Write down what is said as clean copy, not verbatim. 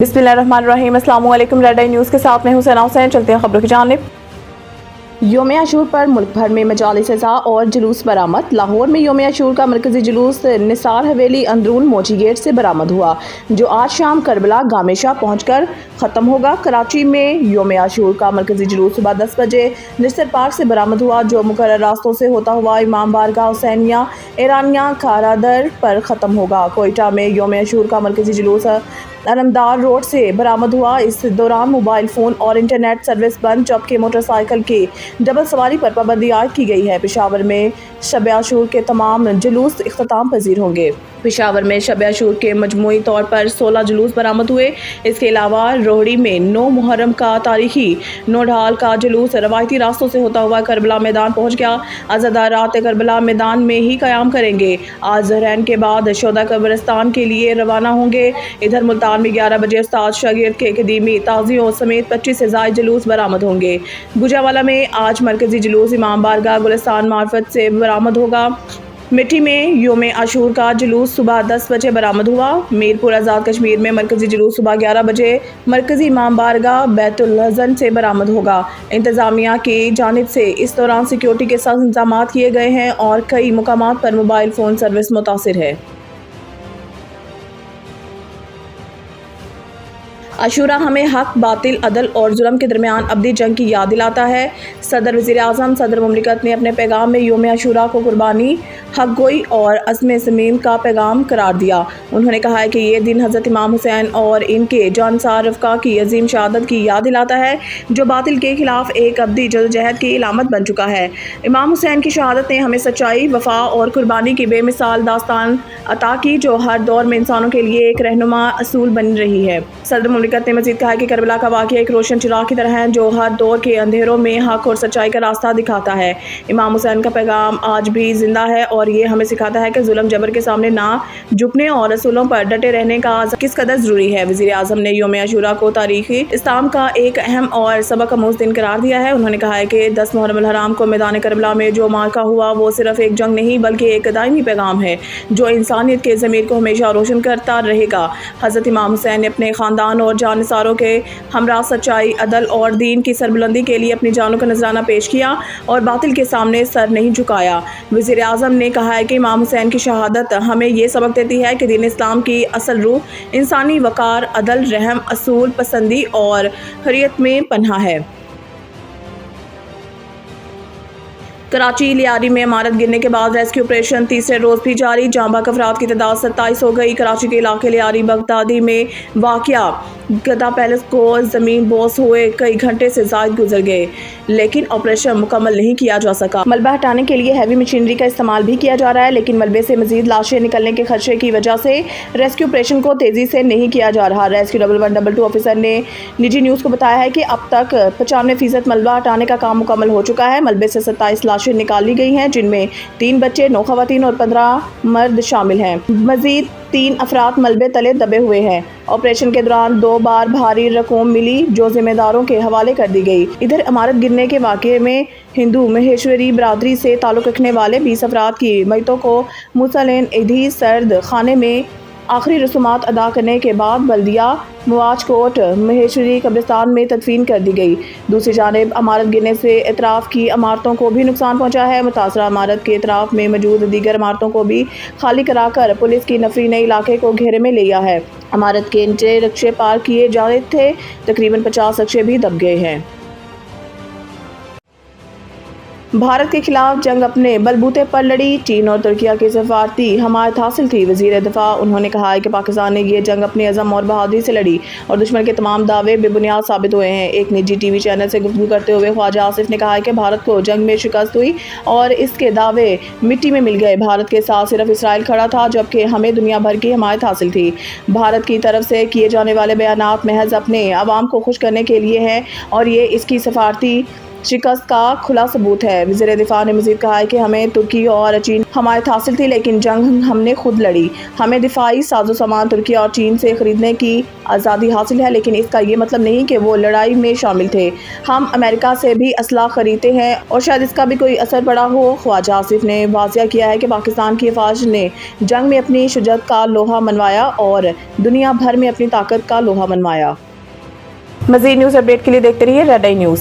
बिस्मिल्लाहिर्रहमानिर्रहीम। अस्सलाम वालेकुम। रेड आई न्यूज़ के साथ में हुसैन हुसैन। चलते हैं खबरों की जानिब। यौम आशूर पर मुल्क भर में मजालिस अज़ा और जुलूस बरामद। लाहौर में यौम आशूर का मरकजी जुलूस निसार हवेली अंदरून मोची गेट से बरामद हुआ, जो आज शाम करबला गामेशा पहुंचकर ख़त्म होगा। कराची में यौम आशूर का मरकजी जुलूस सुबह 10 बजे निस्तर पार्क से बरामद हुआ, जो मुकर्रर रास्तों से होता हुआ इमाम बारगाह हुसैनिया ईरानिया कारादर पर ख़त्म होगा। कोयटा में यौम आशूर का मरकजी जुलूस अलमदार रोड से बरामद हुआ। इस दौरान मोबाइल फ़ोन और इंटरनेट सर्विस बंद, जबकि मोटरसाइकिल की डबल सवारी पर पाबंदी आयद की गई है। पेशावर में शब आशूर के तमाम जुलूस इख्तिताम पजीर होंगे। पेशावर में शब आशूर के मजमूई तौर पर 16 जुलूस बरामद हुए। इसके अलावा रोहड़ी में 9 मुहर्रम का तारीखी नोढाल का जुलूस रवायती रास्तों से होता हुआ करबला मैदान पहुंच गया। अज़ादार रात करबला मैदान में ही क़याम करेंगे। आज ज़हरैन के बाद शोदा कब्रिस्तान के लिए रवाना होंगे। इधर मुल्तान में 11 बजे उस्ताद शागिर्द के कदीमी ताज़ियों समेत 25 से ज़ायद जुलूस बरामद होंगे। गुजरावाला में आज मरकजी जुलूस इमाम बारगाह गुलिस्तान मार्फत से बरामद होगा। मिट्टी में यौम आशूर का जुलूस सुबह 10 बजे बरामद हुआ। मीरपुर आज़ाद कश्मीर में मरकजी जुलूस सुबह 11 बजे मरकजी इमाम बारगाह बैतुल हज़न से बरामद होगा। इंतज़ामिया की जानिब से इस दौरान सिक्योरिटी के साथ इंतजाम किए गए हैं और कई मुकामात पर मोबाइल फ़ोन सर्विस मुतासिर है। आशूरा हमें हक, बातिल, अदल और जुल्म के दरमियान अबदी जंग की याद दिलाता है। सदर वज़ीर आज़म सदर मुमलिकत ने अपने पैगाम में यौम आशूरा को कुर्बानी, हक गोई और अज़्म समीम का पैगाम करार दिया। उन्होंने कहा है कि ये दिन हज़रत इमाम हुसैन और इनके जानसार रफ़्क़ा की अजीम शहादत की याद दिलाता है, जो बातिल के खिलाफ एक अबदी जदोजहद की इलामत बन चुका है। इमाम हुसैन की शहादत ने हमें सच्चाई, वफ़ा और कुर्बानी की बेमिसाल दास्तान अता की, जो हर दौर में इंसानों के लिए एक रहनुमा असूल बन रही है। सदर मुमलिकत ने मज़ीद कहा कि करबला का वाक़या एक रोशन चिराग की तरह है, जो हर दौर के अंधेरों में हक और सच्चाई का रास्ता दिखाता है। इमाम हुसैन का पैगाम आज भी जिंदा है और ये हमें सिखाता है कि जुल्म जबर के सामने ना झुकने और रसूलों पर डटे रहने का किस कदर ज़रूरी है। वज़ीर आज़म ने यौम आशूरा को तारीख़ी इस्लाम का एक अहम और सबक आमूज़ दिन करार दिया है। उन्होंने कहा है कि 10 मुहर्रम हराम को मैदान करबला में जो मार्का हुआ, वो सिर्फ एक जंग नहीं बल्कि एक दायमी पैगाम है, जो इंसानियत के ज़मीर को हमेशा रोशन करता रहेगा। हज़रत इमाम हुसैन ने अपने ख़ानदान और जानसारों के हमरा सच्चाई, अदल और दीन की सरबुलंदी के लिए अपनी जानों का नजराना पेश किया और बातिल के सामने सर नहीं झुकाया। वज़ीर आज़म ने कहा है कि इमाम हुसैन की शहादत हमें ये सबक देती है कि दीन इस्लाम की असल रूह इंसानी वक़ार, अदल, रहम, असूल पसंदी और हर्रियत में पनाह है। कराची लियारी में इमारत गिरने के बाद रेस्क्यू ऑपरेशन तीसरे रोज़ भी जारी। जाँ बहक अफराद की तादाद 27 हो गई। कराची के इलाके लियारी बगदादी में वाक़या गदा पैलेस को ज़मीन बोस हुए कई घंटे से ज़ायद गुजर गए, लेकिन ऑपरेशन मुकम्मल नहीं किया जा सका। मलबा हटाने के लिए हैवी मशीनरी का इस्तेमाल भी किया जा रहा है, लेकिन मलबे से मजीद लाशें निकलने के खदशे की वजह से रेस्क्यू ऑपरेशन को तेज़ी से नहीं किया जा रहा। रेस्क्यू 1122 ऑफिसर ने निजी न्यूज़ को बताया है कि अब तक 95% मलबा हटाने का काम मुकम्मल हो चुका है। मलबे से 27 लाशें निकाली गई हैं, जिनमें 3 बच्चे, 9 ख़वातीन और 15 मर्द शामिल हैं। मजीद 3 अफराद मलबे तले दबे हुए हैं। ऑपरेशन के दौरान 2 बार भारी रकूम मिली, जो जिम्मेदारों के हवाले कर दी गई। इधर इमारत गिरने के वाक़े में हिंदू महेश्वरी बरादरी से ताल्लुक़ रखने वाले 20 अफराद की मैतों को मुसल्लेन ईदी सर्द खाने में आखिरी रसूमात अदा करने के बाद बल्दिया मुआजकोट महेश्वरी कब्रिस्तान में तदफीन कर दी गई। दूसरी जानिब इमारत गिरने से एतराफ़ की इमारतों को भी नुकसान पहुंचा है। मुतासरा इमारत के एतराफ़ में मौजूद दीगर इमारतों को भी खाली कराकर पुलिस की नफरी ने इलाके को घेरे में लिया है। इमारत के नीचे रिक्शे पार्क किए जा रहे थे, तकरीबन 50 रिक्शे भी दब गए हैं। भारत के खिलाफ जंग अपने बलबूते पर लड़ी, चीन और तुर्किया की सफारती हमायत हासिल थी। वज़ीर दिफा उन्होंने कहा है कि पाकिस्तान ने ये जंग अपनी अज़म और बहादुरी से लड़ी और दुश्मन के तमाम दावे बेबुनियाद साबित हुए हैं। एक निजी टीवी चैनल से गुफ्तगू करते हुए ख्वाजा आसिफ ने कहा है कि भारत को जंग में शिकस्त हुई और इसके दावे मिट्टी में मिल गए। भारत के साथ सिर्फ इसराइल खड़ा था, जबकि हमें दुनिया भर की हमायत हासिल थी। भारत की तरफ से किए जाने वाले बयानात महज अपने अवाम को खुश करने के लिए हैं और ये इसकी सफारती شکست کا کھلا ثبوت ہے۔ وزیر دفاع نے مزید کہا ہے کہ ہمیں ترکی اور چین حمایت حاصل تھی، لیکن جنگ ہم نے خود لڑی۔ ہمیں دفاعی ساز و سامان ترکی اور چین سے خریدنے کی آزادی حاصل ہے، لیکن اس کا یہ مطلب نہیں کہ وہ لڑائی میں شامل تھے۔ ہم امریکہ سے بھی اسلحہ خریدتے ہیں اور شاید اس کا بھی کوئی اثر پڑا ہو۔ خواجہ آصف نے واضح کیا ہے کہ پاکستان کی افواج نے جنگ میں اپنی شجاعت کا لوہا منوایا اور دنیا بھر میں اپنی طاقت کا لوہا منوایا۔ مزید نیوز اپڈیٹ کے لیے دیکھتے رہیے ریڈ آئی نیوز۔